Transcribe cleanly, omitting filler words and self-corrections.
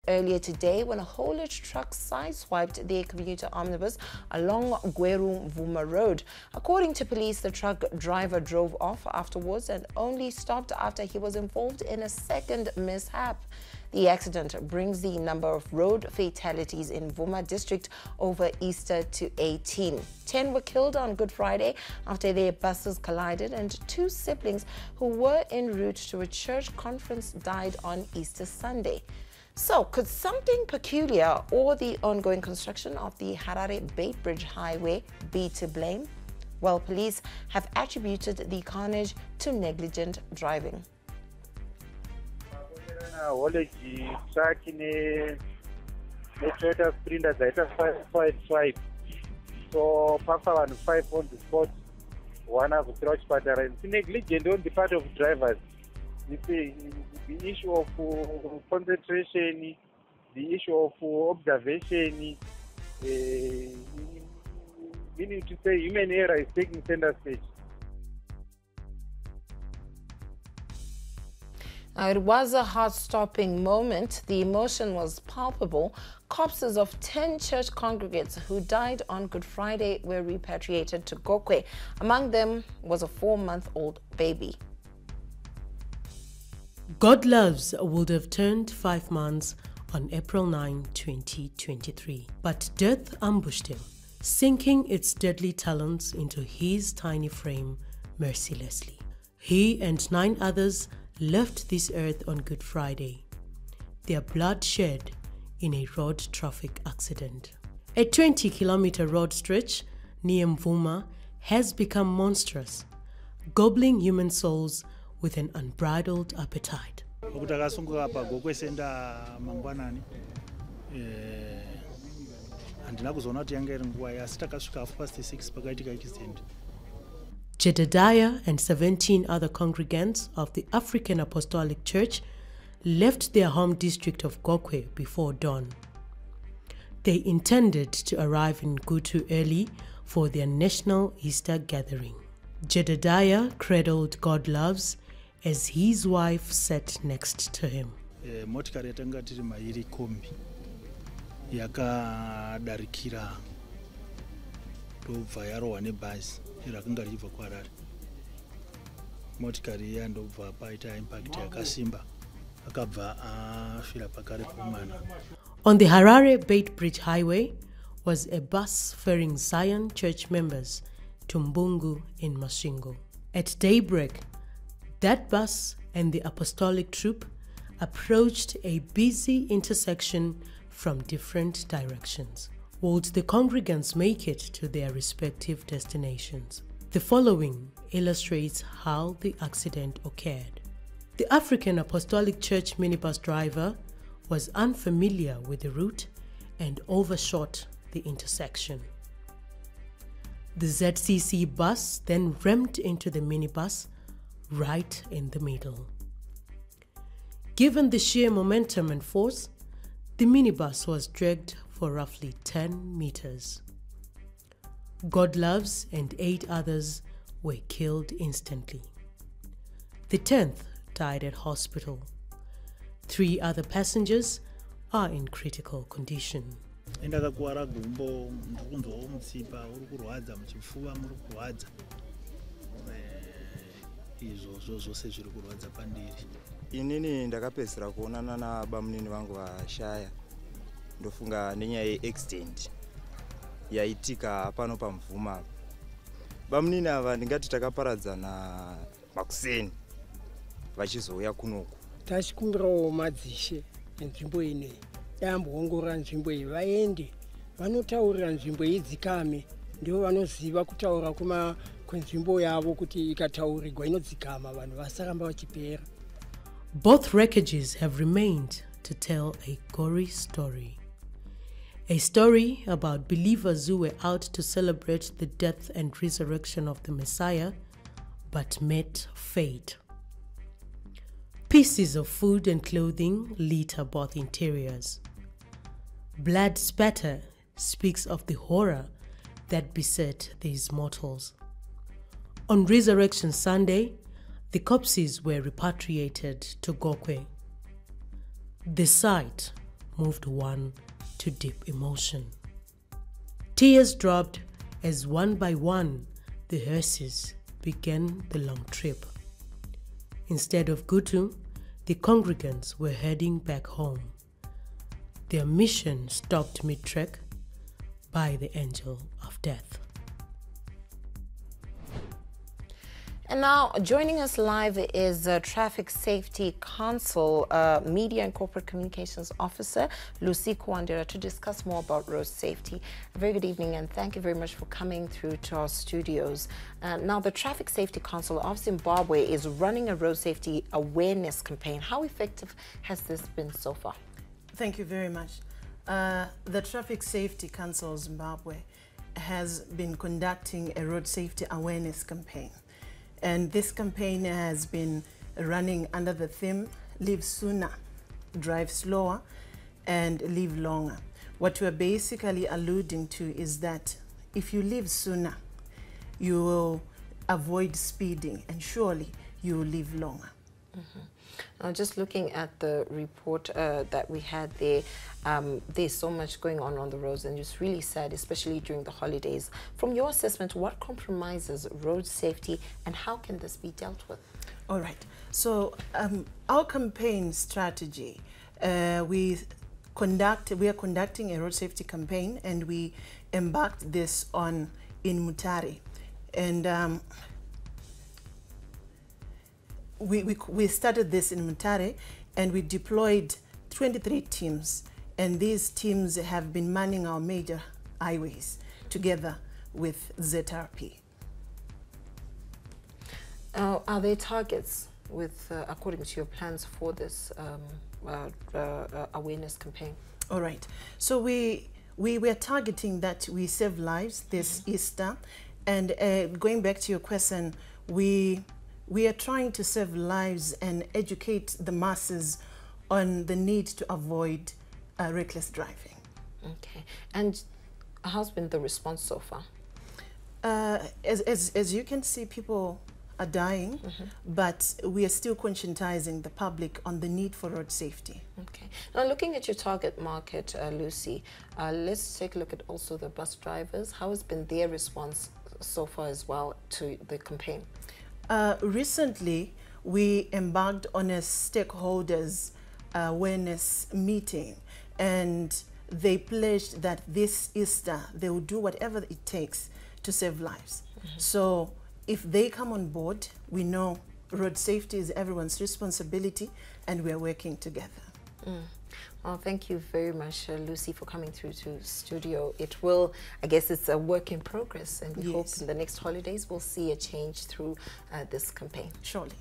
earlier today when a haulage truck sideswiped their commuter omnibus along Gweru-Vuma Road. According to police, the truck driver drove off afterwards and only stopped after he was involved in a second mishap. The accident brings the number of road fatalities in Vuma district over Easter to 18. 10 were killed on Good Friday after their buses collided, and 2 siblings who were en route to a church conference died on Easter Sunday. So, could something peculiar or the ongoing construction of the Harare Bait Bridge Highway be to blame? Well, police have attributed the carnage to negligent driving. Haulage truck ne Toyota Sprinter dzaita 555. So papa vanhu 5 on the spot, one akupira kuchipatara. It's negligent on the part of drivers. It's the issue of concentration, the issue of observation, meaning to say human error is taking center stage. It was a heart-stopping moment. The emotion was palpable. Corpses of 10 church congregants who died on Good Friday were repatriated to Gokwe. Among them was a 4-month-old baby. God Loves would have turned 5 months on April 9, 2023. But death ambushed him, sinking its deadly talons into his tiny frame mercilessly. He and 9 others left this earth on Good Friday, their blood shed in a road traffic accident. A 20-kilometer road stretch near Mvuma has become monstrous, gobbling human souls with an unbridled appetite. Jedediah and 17 other congregants of the African Apostolic Church left their home district of Gokwe before dawn. They intended to arrive in Gutu early for their national Easter gathering. Jedediah cradled God Loves as his wife sat next to him. On the Harare Bait Bridge Highway was a bus ferrying Zion Church members to Mbungu in Mashingo. At daybreak, that bus and the apostolic troop approached a busy intersection from different directions. Would the congregants make it to their respective destinations? The following illustrates how the accident occurred. The African Apostolic Church minibus driver was unfamiliar with the route and overshot the intersection. The ZCC bus then rammed into the minibus right in the middle. Given the sheer momentum and force, the minibus was dragged for roughly 10 meters. God Loves and 8 others were killed instantly. The 10th died at hospital. 3 other passengers are in critical condition. Inini ndakapedzera kuonana nabamunini vangu vashaya ndofunga nenyaya yeaccident yaitika pano paMvuma. Bamunini ava ndingati takaparadzana makuseni vachizouya kunoku. Tachikumbirawo madzishe nzvimbo ine yamboongorora nzvimbo iyi vaende vanotaurira nzvimbo idzikame, ndivo vanoziva kutaura kwenzvimbo yavo kuti ikataurirwa inodzikama vanhu vasaramba vachipera. Both wreckages have remained to tell a gory story. A story about believers who were out to celebrate the death and resurrection of the Messiah, but met fate. Pieces of food and clothing litter both interiors. Blood spatter speaks of the horror that beset these mortals. On Resurrection Sunday, the corpses were repatriated to Gokwe. The sight moved one to deep emotion. Tears dropped as one by one the hearses began the long trip. Instead of Gutu, the congregants were heading back home. Their mission stopped mid-trek by the angel of death. And now, joining us live is Traffic Safety Council Media and Corporate Communications Officer, Lucy Kwandera, to discuss more about road safety. A very good evening, and thank you very much for coming through to our studios. Now, the Traffic Safety Council of Zimbabwe is running a road safety awareness campaign. How effective has this been so far? Thank you very much. The Traffic Safety Council of Zimbabwe has been conducting a road safety awareness campaign. And this campaign has been running under the theme, Live Sooner, Drive Slower, and Live Longer. What we're basically alluding to is that if you live sooner, you will avoid speeding, and surely you will live longer. Mm-hmm. Now, just looking at the report that we had there, there's so much going on the roads, and it's really sad, especially during the holidays. From your assessment, what compromises road safety, and how can this be dealt with? All right. So our campaign strategy, we are conducting a road safety campaign, and we embarked this on in Mutare, and we started this in Mutare, and we deployed 23 teams, and these teams have been manning our major highways together with ZRP. Are there targets with, according to your plans for this awareness campaign? All right. So we were targeting that we save lives this Easter, and going back to your question, we are trying to save lives and educate the masses on the need to avoid reckless driving. Okay. And how's been the response so far? As you can see, people are dying, but we are still conscientizing the public on the need for road safety. Okay. Now, looking at your target market, Lucy, let's take a look at also the bus drivers. How has been their response so far as well to the campaign? Recently, we embarked on a stakeholders awareness meeting, and they pledged that this Easter they will do whatever it takes to save lives. So if they come on board, we know road safety is everyone's responsibility, and we are working together. Well, thank you very much, Lucy, for coming through to studio. It will, I guess it's a work in progress, and we hope in the next holidays we'll see a change through this campaign. Surely.